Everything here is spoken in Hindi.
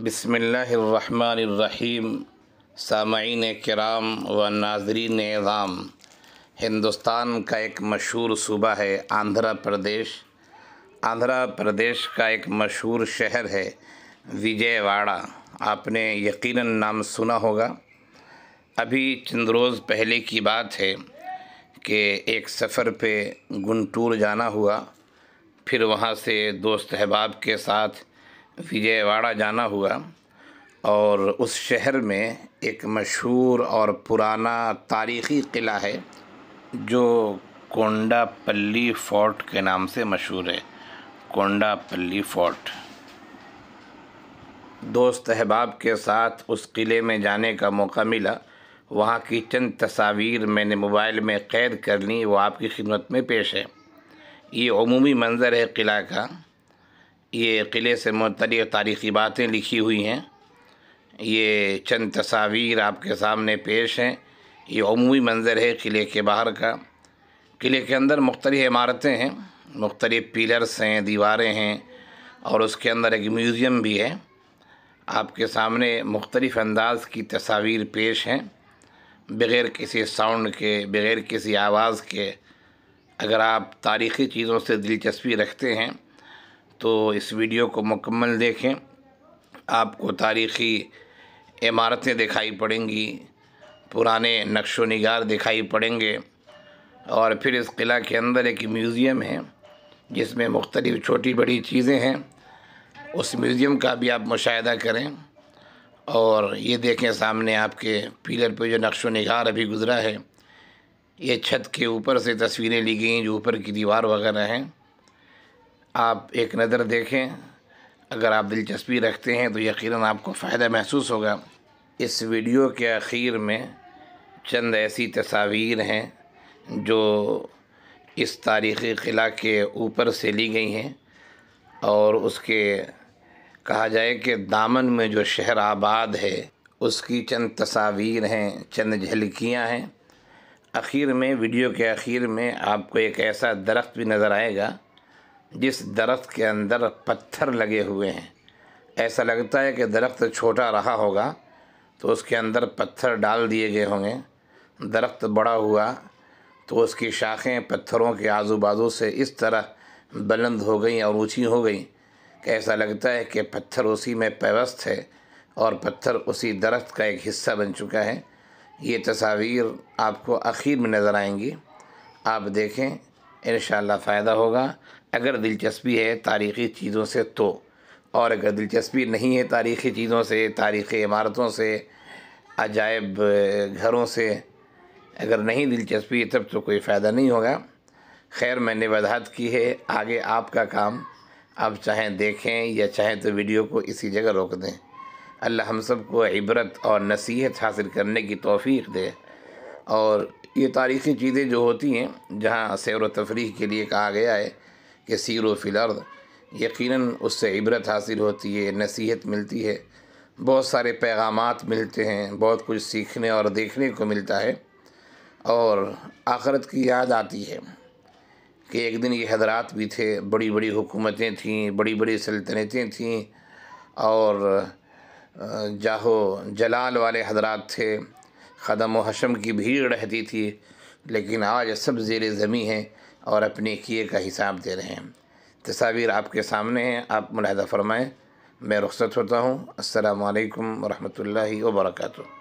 बिस्मिल्लाहिर्रहमानिर्रहीम। सामईन किराम व नाज़रीन एज़ाम, हिंदुस्तान का एक मशहूर सूबा है आंध्र प्रदेश। आंध्र प्रदेश का एक मशहूर शहर है विजयवाड़ा। आपने यकीनन नाम सुना होगा। अभी चंद रोज़ पहले की बात है कि एक सफ़र पे गुंटूर जाना हुआ, फिर वहाँ से दोस्त अहबाब के साथ विजयवाड़ा जाना हुआ और उस शहर में एक मशहूर और पुराना तारीख़ी क़िला है जो कोंडापल्ली फ़ोर्ट के नाम से मशहूर है। कोंडापल्ली फ़ोर्ट। दोस्त अहबाब के साथ उस किले में जाने का मौका मिला। वहाँ की चंद तस्वीर मैंने मोबाइल में क़ैद कर ली, वो आपकी खिदमत में पेश है। ये अमूमी मंज़र है किला का। ये किले से मुतल्लिक़ तारीख़ी बातें लिखी हुई हैं। ये चंद तस्वीर आपके सामने पेश हैं। ये अमूमी मंज़र है किले के बाहर का। किले के अंदर मुख्तलिफ़ इमारतें हैं, मुख्तलिफ़ पिलर्स हैं, दीवारें हैं और उसके अंदर एक म्यूज़ियम भी है। आपके सामने मुख्तलिफ़ अंदाज़ की तस्वीर पेश हैं, बग़ैर किसी साउंड के, बग़ैर किसी आवाज़ के। अगर आप तारीख़ी चीज़ों से दिलचस्पी रखते हैं तो इस वीडियो को मुकम्मल देखें। आपको तारीख़ी इमारतें दिखाई पड़ेंगी, पुराने नक्शो निगार दिखाई पड़ेंगे और फिर इस किला के अंदर एक म्यूज़ियम है जिसमें मुख्तलिफ़ छोटी बड़ी चीज़ें हैं। उस म्यूज़ियम का भी आप मुशाहिदा करें और ये देखें सामने आपके पिलर पे जो नक्शो निगार अभी गुज़रा है, ये छत के ऊपर से तस्वीरें ली गई हैं जो ऊपर की दीवार वगैरह हैं। आप एक नज़र देखें। अगर आप दिलचस्पी रखते हैं तो यकीनन आपको फ़ायदा महसूस होगा। इस वीडियो के आखिर में चंद ऐसी तस्वीर हैं जो इस तारीख़ी क़िला के ऊपर से ली गई हैं और उसके कहा जाए कि दामन में जो शहर आबाद है उसकी चंद तस्वीर हैं, चंद झलकियाँ हैं। आखिर में, वीडियो के आखिर में आपको एक ऐसा दरख्त भी नज़र आएगा जिस दरख्त के अंदर पत्थर लगे हुए हैं। ऐसा लगता है कि दरख्त छोटा रहा होगा तो उसके अंदर पत्थर डाल दिए गए होंगे। दरख्त बड़ा हुआ तो उसकी शाखें पत्थरों के आजू बाजू से इस तरह बुलंद हो गई और ऊंची हो गई कि ऐसा लगता है कि पत्थर उसी में पेवस्त है और पत्थर उसी दरख्त का एक हिस्सा बन चुका है। ये तस्वीर आपको आखिर में नज़र आएंगी। आप देखें, इंशाअल्लाह फ़ायदा होगा अगर दिलचस्पी है तारीख़ी चीज़ों से तो। और अगर दिलचस्पी नहीं है तारीख़ी चीज़ों से, तारीख़ी इमारतों से, अजायब घरों से, अगर नहीं दिलचस्पी तब तो कोई फ़ायदा नहीं होगा। खैर, मैंने वजाहत की है, आगे आपका काम। आप चाहें देखें या चाहें तो वीडियो को इसी जगह रोक दें। अल्लाह हम सब को इबरत और नसीहत हासिल करने की तौफ़ीक़ दे। और ये तारीख़ी चीज़ें जो होती हैं, जहाँ सैर व तफरीह के लिए कहा गया है कि सीरो फिल अर्द, यकीनन उससे इबरत हासिल होती है, नसीहत मिलती है, बहुत सारे पैगामात मिलते हैं, बहुत कुछ सीखने और देखने को मिलता है और आखिरत की याद आती है कि एक दिन ये हज़रात भी थे, बड़ी बड़ी हुकूमतें थीं, बड़ी बड़ी सल्तनतें थीं और जाहो जलाल वाले हज़रात थे, ख़दम व हशम की भीड़ रहती थी, लेकिन आज सब ज़ेरे ज़मीं हैं और अपने किए का हिसाब दे रहे हैं। तस्वीर आपके सामने हैं, आप मुलाहिज़ा फ़रमाएँ। मैं रुख़्सत होता हूँ। अस्सलामु अलैकुम व रहमतुल्लाहि व बरकातुहू।